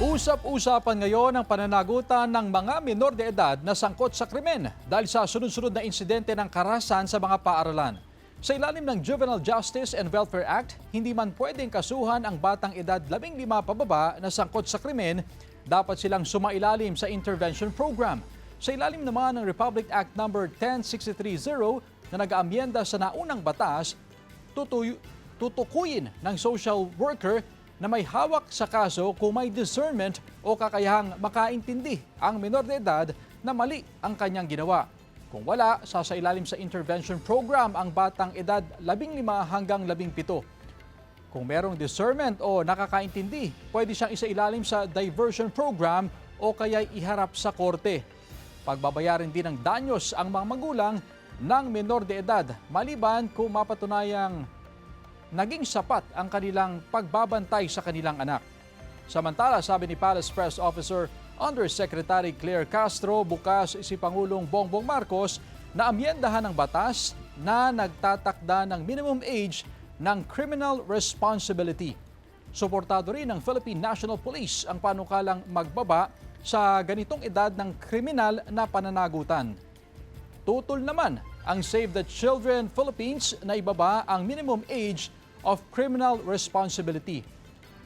Usap-usapan ngayon ang pananagutan ng mga menor de edad na sangkot sa krimen dahil sa sunod-sunod na insidente ng karahasan sa mga paaralan. Sa ilalim ng Juvenile Justice and Welfare Act, hindi man pwedeng kasuhan ang batang edad 15 pababa na sangkot sa krimen, dapat silang sumailalim sa intervention program. Sa ilalim naman ng Republic Act No. 10630 na nag-aamyenda sa naunang batas, tutukuyin ng social worker na may hawak sa kaso kung may discernment o kakayahang makaintindi ang menor de edad na mali ang kanyang ginawa. Kung wala, sasailalim sa intervention program ang batang edad 15 hanggang 17. Kung merong discernment o nakakaintindi, pwede siyang isailalim sa diversion program o kaya iharap sa korte. Pagbabayarin din ng danyos ang mga magulang ng menor de edad maliban kung mapatunayang naging sapat ang kanilang pagbabantay sa kanilang anak. Samantala, sabi ni Palace Press Officer Undersecretary Claire Castro, bukas si Pangulong Bongbong Marcos na amyendahan ng batas na nagtatakda ng minimum age ng criminal responsibility. Suportado rin ng Philippine National Police ang panukalang magbaba sa ganitong edad ng kriminal na pananagutan. Tutol naman ang Save the Children Philippines na ibaba ang minimum age of criminal responsibility.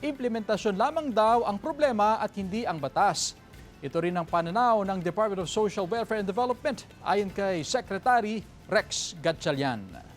Implementasyon lamang daw ang problema at hindi ang batas. Ito rin ang pananaw ng Department of Social Welfare and Development ayon kay Secretary Rex Gatchalian.